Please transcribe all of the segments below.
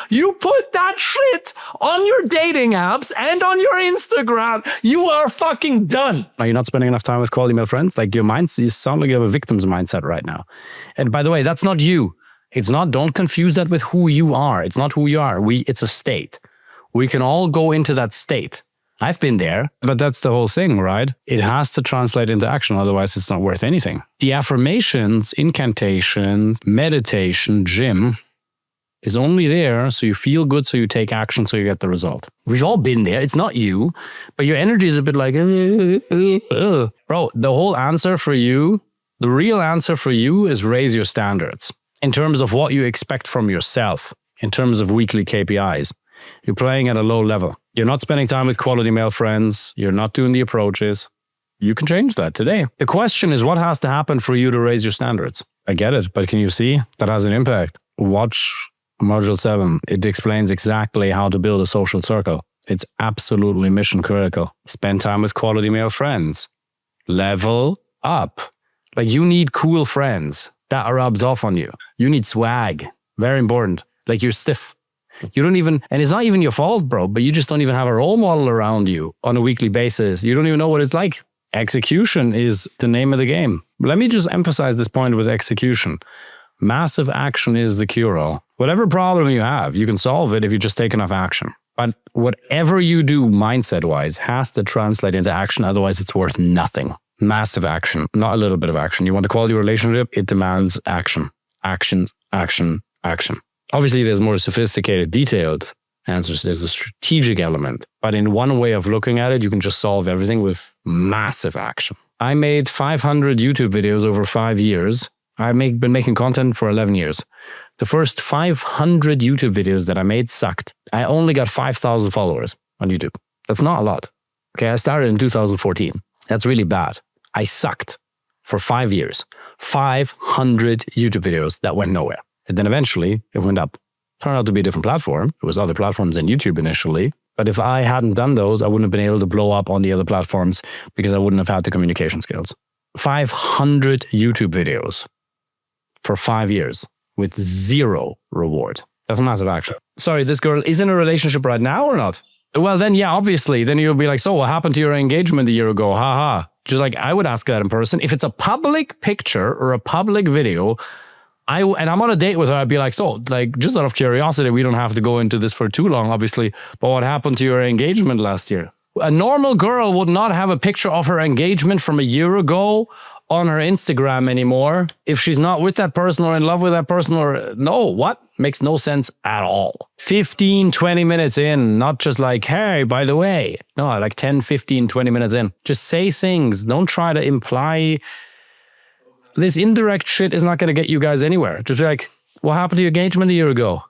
You put that shit on your dating apps and on your Instagram. You are fucking done. Are you not spending enough time with quality male friends? Like your minds, you sound like you have a victim's mindset right now. And by the way, that's not you. It's not, don't confuse that with who you are. It's not who you are. It's a state. We can all go into that state. I've been there, but that's the whole thing, right? It has to translate into action, otherwise it's not worth anything. The affirmations, incantation, meditation, gym is only there so you feel good, so you take action, so you get the result. We've all been there. It's not you, but your energy is a bit like, Bro, the whole answer for you, the real answer for you is raise your standards in terms of what you expect from yourself, in terms of weekly KPIs. You're playing at a low level. You're not spending time with quality male friends. You're not doing the approaches. You can change that today. The question is, what has to happen for you to raise your standards? I get it, but can you see that has an impact? Watch Module 7. It explains exactly how to build a social circle. It's absolutely mission critical. Spend time with quality male friends. Level up. Like you need cool friends. That rubs off on you. You need swag. Very important. Like you're stiff. You don't even, and it's not even your fault, bro, but you just don't even have a role model around you on a weekly basis. You don't even know what it's like. Execution is the name of the game. Let me just emphasize this point with execution. Massive action is the cure-all. Whatever problem you have, you can solve it if you just take enough action. But whatever you do mindset-wise has to translate into action, otherwise it's worth nothing. Massive action, not a little bit of action. You want a quality relationship? It demands action. Action, action, action. Obviously, there's more sophisticated, detailed answers. There's a strategic element. But in one way of looking at it, you can just solve everything with massive action. I made 500 YouTube videos over 5 years. I've been making content for 11 years. The first 500 YouTube videos that I made sucked. I only got 5,000 followers on YouTube. That's not a lot. Okay, I started in 2014. That's really bad. I sucked for 5 years. 500 YouTube videos that went nowhere. And then eventually it went up. Turned out to be a different platform. It was other platforms than YouTube initially. But if I hadn't done those, I wouldn't have been able to blow up on the other platforms because I wouldn't have had the communication skills. 500 YouTube videos for 5 years with zero reward. That's massive action. Sorry, this girl is in a relationship right now or not? Well, then, yeah, obviously. Then you'll be like, so what happened to your engagement a year ago? Ha ha. Just like I would ask that in person. If it's a public picture or a public video, and I'm on a date with her, I'd be like, so, like, just out of curiosity, we don't have to go into this for too long, obviously, but what happened to your engagement last year? A normal girl would not have a picture of her engagement from a year ago on her Instagram anymore if she's not with that person or in love with that person or no, what? Makes no sense at all. 15, 20 minutes in, not just like, hey, by the way. No, like 10, 15, 20 minutes in. Just say things. Don't try to imply. This indirect shit is not going to get you guys anywhere. Just be like, what happened to your engagement a year ago?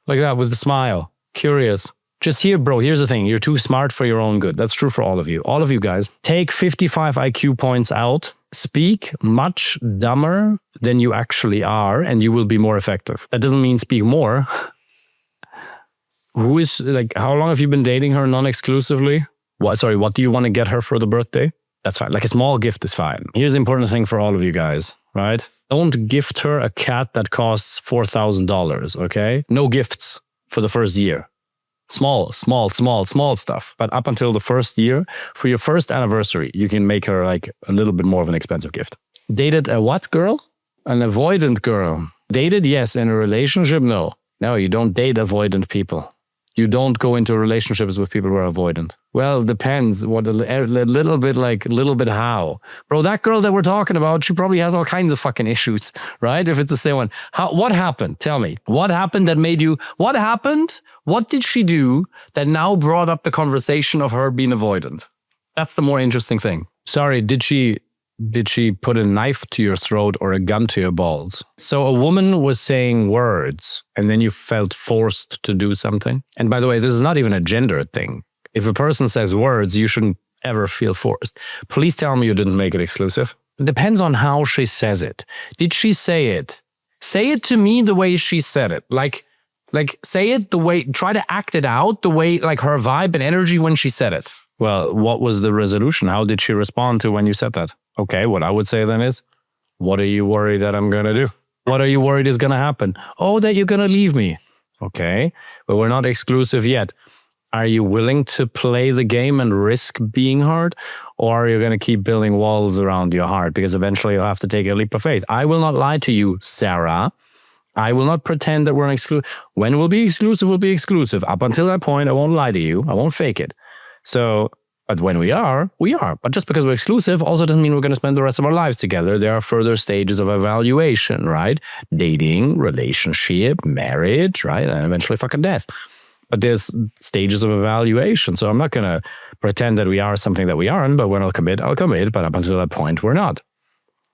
Like that with a smile. Curious. Just here, bro, here's the thing. You're too smart for your own good. That's true for all of you. All of you guys. Take 55 IQ points out. Speak much dumber than you actually are, and you will be more effective. That doesn't mean speak more. Who is, like, how long have you been dating her non-exclusively? What do you want to get her for the birthday? That's fine. Like a small gift is fine. Here's the important thing for all of you guys, right? Don't gift her a cat that costs $4,000, okay? No gifts for the first year. Small stuff. But up until the first year, for your first anniversary, you can make her like a little bit more of an expensive gift. Dated a what girl? An avoidant girl. Dated, yes. In a relationship, no. No, you don't date avoidant people. You don't go into relationships with people who are avoidant. Well, it depends. What a little bit how. Bro, that girl that we're talking about, she probably has all kinds of fucking issues, right? If it's the same one. What happened? Tell me. What happened that made you... What happened? What did she do that now brought up the conversation of her being avoidant? That's the more interesting thing. Sorry, did she put a knife to your throat or a gun to your balls? So a woman was saying words and then you felt forced to do something. And by the way, this is not even a gender thing. If a person says words, you shouldn't ever feel forced. Please tell me you didn't make it exclusive. It depends on how she says it. Did she say it? Say it to me the way she said it. Like say it the way, try to act it out the way, like her vibe and energy when she said it. Well, what was the resolution? How did she respond to when you said that? Okay, what I would say then is, what are you worried that I'm going to do? What are you worried is going to happen? Oh, that you're going to leave me. Okay, but we're not exclusive yet. Are you willing to play the game and risk being hurt? Or are you going to keep building walls around your heart? Because eventually you'll have to take a leap of faith. I will not lie to you, Sarah. I will not pretend that we're an exclusive. When we'll be exclusive, we'll be exclusive. Up until that point, I won't lie to you. I won't fake it. So, but when we are, we are. But just because we're exclusive also doesn't mean we're going to spend the rest of our lives together. There are further stages of evaluation, right? Dating, relationship, marriage, right? And eventually fucking death. But there's stages of evaluation. So I'm not going to pretend that we are something that we aren't, but when I'll commit, I'll commit. But up until that point, we're not.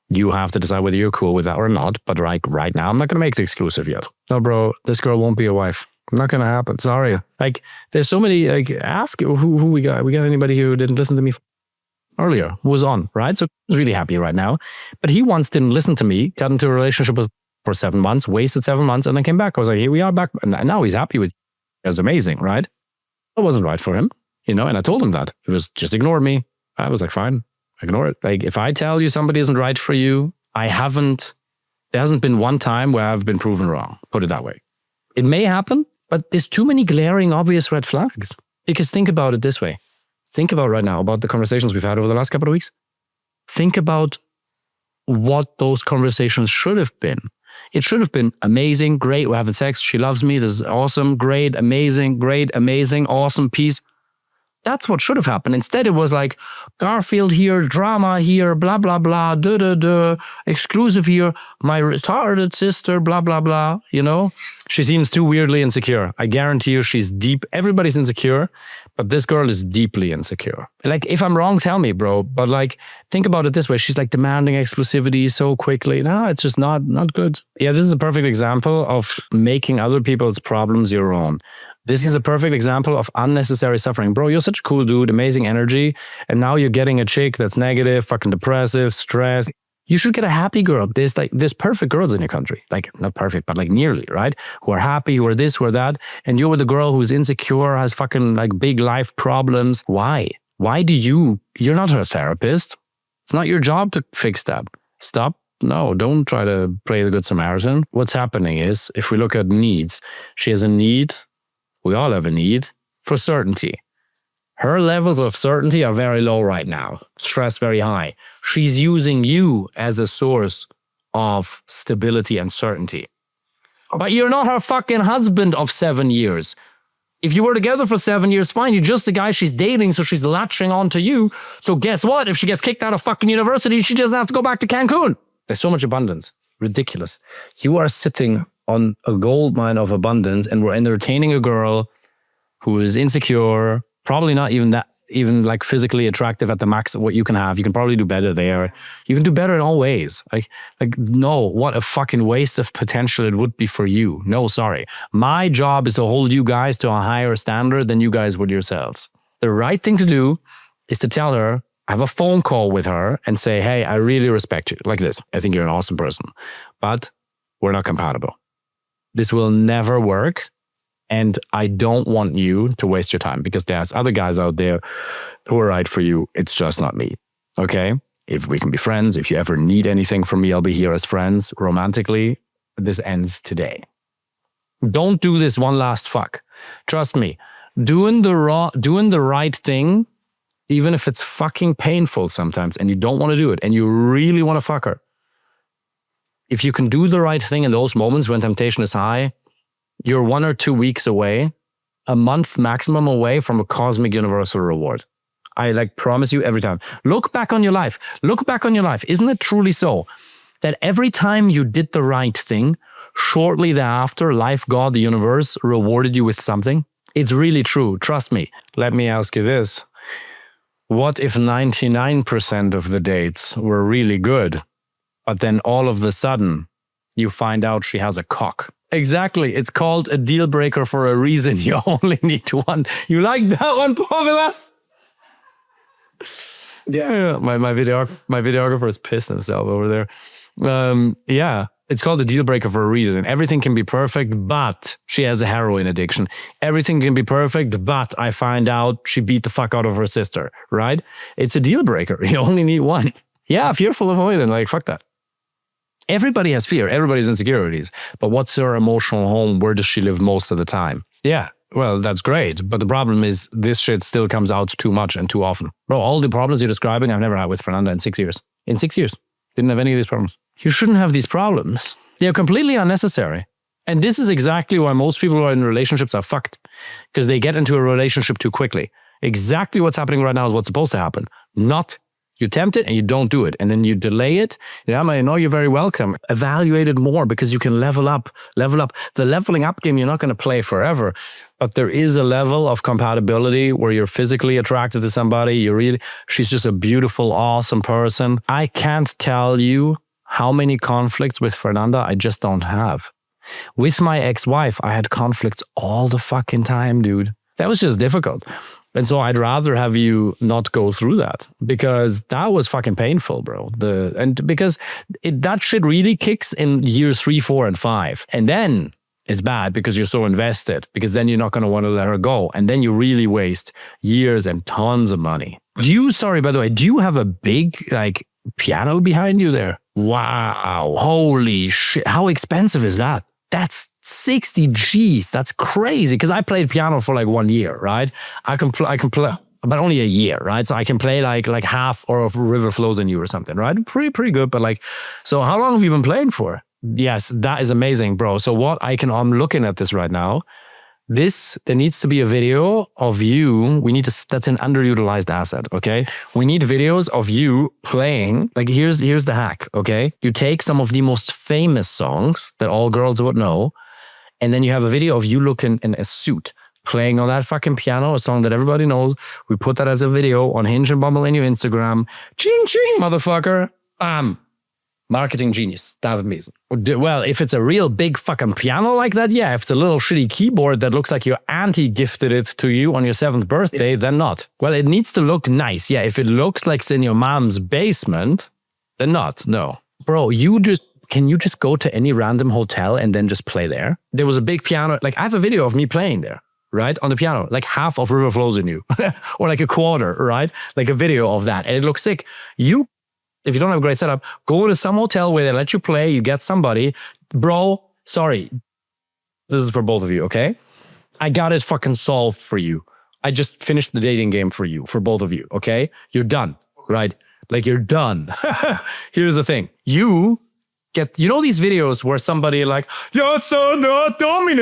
You have to decide whether you're cool with that or not. But right now, I'm not going to make it exclusive yet. No, bro, this girl won't be your wife. Not going to happen. Sorry. Like, there's so many, like, ask who we got. We got anybody who didn't listen to me earlier, who was on, right? So he's really happy right now. But he once didn't listen to me, got into a relationship for 7 months, wasted 7 months, and then came back. I was like, here we are back. And now he's happy with it was amazing, right? It wasn't right for him, and I told him that. He was just ignored me. I was like, fine, ignore it. Like, if I tell you somebody isn't right for you, there hasn't been one time where I've been proven wrong. Put it that way. It may happen, but there's too many glaring, obvious red flags. Because think about it this way. Think about right now, about the conversations we've had over the last couple of weeks. Think about what those conversations should have been. It should have been amazing, great, we're having sex, she loves me, this is awesome, great, amazing, awesome, peace. That's what should have happened. Instead, it was like, Garfield here, drama here, blah, blah, blah, exclusive here, my retarded sister, blah, blah, blah, She seems too weirdly insecure. I guarantee you she's deep. Everybody's insecure, but this girl is deeply insecure. Like, if I'm wrong, tell me, bro. But like, think about it this way. She's like demanding exclusivity so quickly. No, it's just not good. Yeah, this is a perfect example of making other people's problems your own. This is a perfect example of unnecessary suffering. Bro, you're such a cool dude, amazing energy, and now you're getting a chick that's negative, fucking depressive, stressed. You should get a happy girl. There's perfect girls in your country. Like, not perfect, but like nearly, right? Who are happy, who are this, who are that. And you're with a girl who's insecure, has fucking like big life problems. Why? You're not her therapist. It's not your job to fix that. Stop. No, don't try to play the good Samaritan. What's happening is, if we look at needs, she has a need. We all have a need for certainty. Her levels of certainty are very low right now. Stress very high. She's using you as a source of stability and certainty. But you're not her fucking husband of 7 years. If you were together for 7 years, fine. You're just the guy she's dating, so she's latching on to you. So guess what? If she gets kicked out of fucking university, she doesn't have to go back to Cancun. There's so much abundance. Ridiculous. You are sitting on a gold mine of abundance, and we're entertaining a girl who is insecure, probably not even like physically attractive at the max of what you can have. You can probably do better there. You can do better in all ways. Like no, what a fucking waste of potential it would be for you. No, sorry. My job is to hold you guys to a higher standard than you guys would yourselves. The right thing to do is to tell her, have a phone call with her and say, hey, I really respect you. Like this. I think you're an awesome person, but we're not compatible. This will never work. And I don't want you to waste your time because there's other guys out there who are right for you. It's just not me. Okay? If we can be friends, if you ever need anything from me, I'll be here as friends romantically. This ends today. Don't do this one last fuck. Trust me. Doing the right thing, even if it's fucking painful sometimes and you don't want to do it and you really want to fuck her. If you can do the right thing in those moments when temptation is high, you're 1 or 2 weeks away, a month maximum away from a cosmic universal reward. I promise you every time. Look back on your life. Isn't it truly so that every time you did the right thing, shortly thereafter, life, God, the universe rewarded you with something? It's really true. Trust me. Let me ask you this. What if 99% of the dates were really good, but then all of a sudden you find out she has a cock? Exactly. It's called a deal breaker for a reason. You only need one. You like that one, Povilas? Yeah. My videographer is pissing himself over there. Yeah. It's called a deal breaker for a reason. Everything can be perfect, but she has a heroin addiction. Everything can be perfect, but I find out she beat the fuck out of her sister, right? It's a deal breaker. You only need one. Yeah, fearful avoidant. Fuck that. Everybody has fear. Everybody has insecurities. But what's her emotional home? Where does she live most of the time? Yeah, well, that's great. But the problem is this shit still comes out too much and too often. Bro, all the problems you're describing, I've never had with Fernanda in 6 years. In 6 years. Didn't have any of these problems. You shouldn't have these problems. They're completely unnecessary. And this is exactly why most people who are in relationships are fucked. Because they get into a relationship too quickly. Exactly what's happening right now is what's supposed to happen. Not you tempt it and you don't do it. And then you delay it. Yeah, I know you're very welcome. Evaluate it more because you can level up. Level up. The leveling up game, you're not going to play forever. But there is a level of compatibility where you're physically attracted to somebody. She's just a beautiful, awesome person. I can't tell you how many conflicts with Fernanda I just don't have. With my ex-wife, I had conflicts all the fucking time, dude. That was just difficult. And so I'd rather have you not go through that because that was fucking painful, bro. Because that shit really kicks in years 3, 4, and 5. And then it's bad because you're so invested, because then you're not going to want to let her go. And then you really waste years and tons of money. Sorry, by the way, do you have a big piano behind you there? Wow. Holy shit. How expensive is that? That's 60 G's. That's crazy. Because I played piano for 1 year, right? I can play, but only a year, right? So I can play like half or of River Flows in You or something, right? Pretty good. But so how long have you been playing for? Yes, that is amazing, bro. So I'm looking at this right now. There needs to be a video of you. That's an underutilized asset, okay? We need videos of you playing. Here's the hack, okay? You take some of the most famous songs that all girls would know, and then you have a video of you looking in a suit, playing on that fucking piano, a song that everybody knows. We put that as a video on Hinge and Bumble and your Instagram. Ching, ching, motherfucker. Marketing genius, David Meessen. Well, if it's a real big fucking piano like that, yeah. If it's a little shitty keyboard that looks like your auntie gifted it to you on your 7th birthday, then not. Well, it needs to look nice. Yeah, if it looks like it's in your mom's basement, then not. No. Bro, can you just go to any random hotel and then just play there? There was a big piano. I have a video of me playing there, right? On the piano, half of River Flows in You. Or a quarter, right? A video of that. And it looks sick. If you don't have a great setup, go to some hotel where they let you play, you get somebody. Bro, sorry. This is for both of you, okay? I got it fucking solved for you. I just finished the dating game for you, for both of you, okay? You're done, right? You're done. Here's the thing. You know these videos where somebody "Yo soy the domine,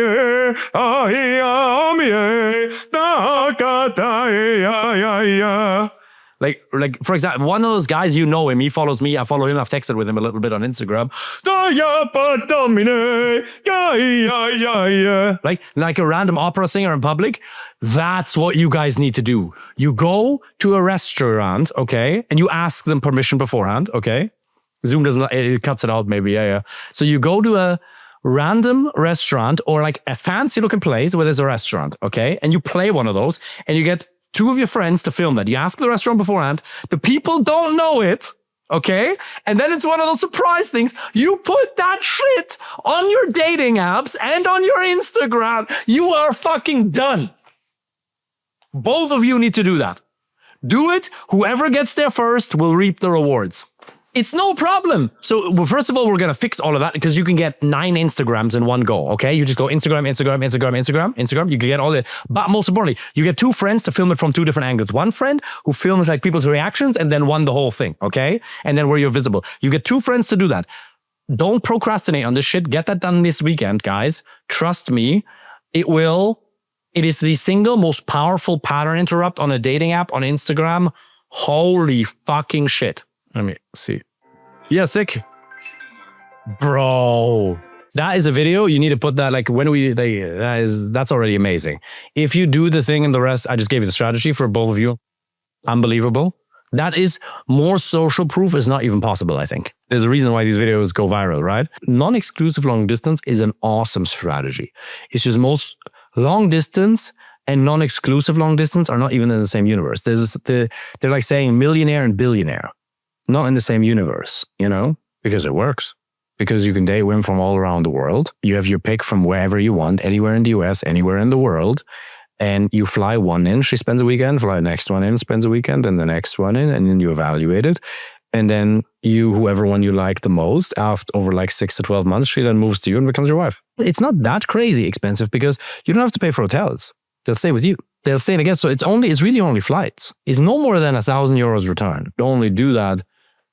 for example, one of those guys, he follows me, I follow him, I've texted with him a little bit on Instagram. Like a random opera singer in public. That's what you guys need to do. You go to a restaurant, okay, and you ask them permission beforehand, okay? Zoom doesn't, it cuts it out maybe, yeah. So you go to a random restaurant or a fancy looking place where there's a restaurant, okay? And you play one of those and you get 2 of your friends to film that. You ask the restaurant beforehand. The people don't know it, okay? And then it's one of those surprise things. You put that shit on your dating apps and on your Instagram. You are fucking done. Both of you need to do that. Do it. Whoever gets there first will reap the rewards. It's no problem. So, first of all, we're going to fix all of that because you can get 9 Instagrams in one go, okay? You just go Instagram. You can get all it. But most importantly, you get 2 friends to film it from 2 different angles. One friend who films people's reactions and then one the whole thing, okay? And then where you're visible. You get 2 friends to do that. Don't procrastinate on this shit. Get that done this weekend, guys. Trust me. It is the single most powerful pattern interrupt on a dating app on Instagram. Holy fucking shit. Let me see. Yeah, sick. Bro. That is a video. You need to put that that's already amazing. If you do the thing and the rest, I just gave you the strategy for both of you. Unbelievable. That is more social proof is not even possible, I think. There's a reason why these videos go viral, right? Non-exclusive long distance is an awesome strategy. It's just most long distance and non-exclusive long distance are not even in the same universe. They're like saying millionaire and billionaire. Not in the same universe, because it works. Because you can date women from all around the world. You have your pick from wherever you want, anywhere in the US, anywhere in the world. And you fly one in, she spends a weekend, fly the next one in, spends a weekend, and the next one in, and then you evaluate it. And then you, whoever one you like the most, after over like 6 to 12 months, she then moves to you and becomes your wife. It's not that crazy expensive because you don't have to pay for hotels. They'll stay with you. They'll stay again. So it's really only flights. It's no more than €1,000 return. You only do that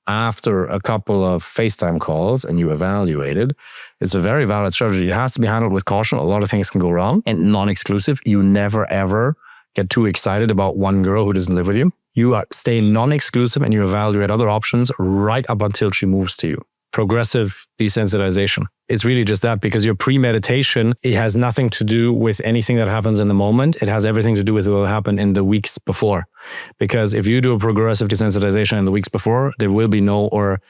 after a couple of FaceTime calls and you evaluate it. It's a very valid strategy. It has to be handled with caution. A lot of things can go wrong. And non-exclusive, you never ever get too excited about one girl who doesn't live with you. You stay non-exclusive and you evaluate other options right up until she moves to you. Progressive desensitization. It's really just that, because your premeditation, it has nothing to do with anything that happens in the moment. It has everything to do with what will happen in the weeks before. Because if you do a progressive desensitization in the weeks before, there will be no or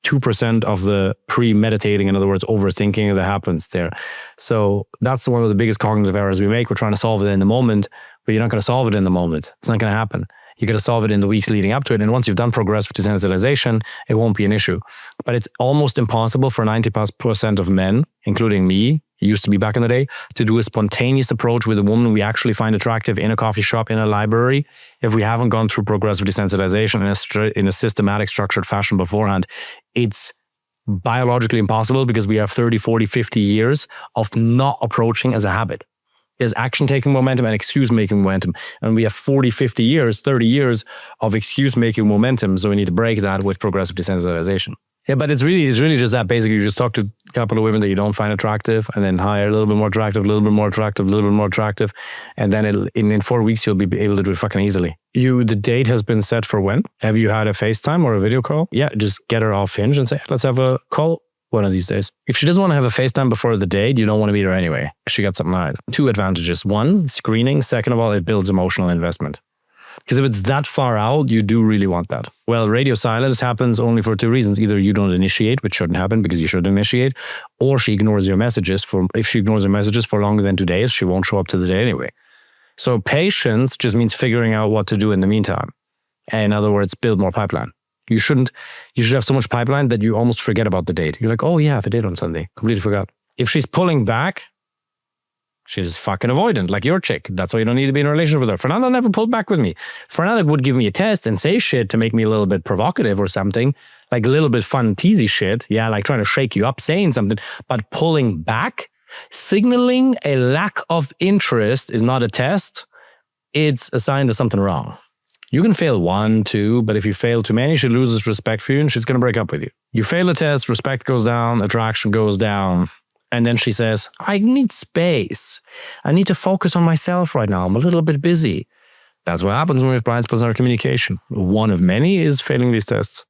2% of the premeditating, in other words, overthinking that happens there. So that's one of the biggest cognitive errors we make. We're trying to solve it in the moment, but you're not going to solve it in the moment. It's not going to happen. You got to solve it in the weeks leading up to it. And once you've done progressive desensitization, it won't be an issue. But it's almost impossible for 90% of men, including me, it used to be back in the day, to do a spontaneous approach with a woman we actually find attractive in a coffee shop, in a library, if we haven't gone through progressive desensitization in a systematic, structured fashion beforehand. It's biologically impossible because we have 30, 40, 50 years of not approaching as a habit. There's action-taking momentum and excuse-making momentum. And we have 40, 50 years, 30 years of excuse-making momentum. So we need to break that with progressive desensitization. Yeah, but it's really just that. Basically, you just talk to a couple of women that you don't find attractive and then hire a little bit more attractive, a little bit more attractive, a little bit more attractive. And then in 4 weeks, you'll be able to do it fucking easily. The date has been set for when? Have you had a FaceTime or a video call? Yeah, just get her off Hinge and say, let's have a call one of these days. If she doesn't want to have a FaceTime before the date, you don't want to meet her anyway. She got something right. 2 advantages. 1, screening. Second of all, it builds emotional investment. Because if it's that far out, you do really want that. Well, radio silence happens only for 2 reasons. Either you don't initiate, which shouldn't happen because you should initiate, or she ignores your messages. If she ignores your messages for longer than 2 days, she won't show up to the date anyway. So patience just means figuring out what to do in the meantime. In other words, build more pipeline. You should have so much pipeline that you almost forget about the date. You're like, oh yeah, I have a date on Sunday. Completely forgot. If she's pulling back, she's fucking avoidant, like your chick. That's why you don't need to be in a relationship with her. Fernanda never pulled back with me. Fernanda would give me a test and say shit to make me a little bit provocative or something, like a little bit fun, teasy shit. Yeah, like trying to shake you up, saying something. But pulling back, signaling a lack of interest is not a test. It's a sign there's something wrong. You can fail 1, 2, but if you fail too many, she loses respect for you and she's going to break up with you. You fail a test, respect goes down, attraction goes down. And then she says, I need space. I need to focus on myself right now. I'm a little bit busy. That's what happens when we have blind spots in our communication. One of many is failing these tests.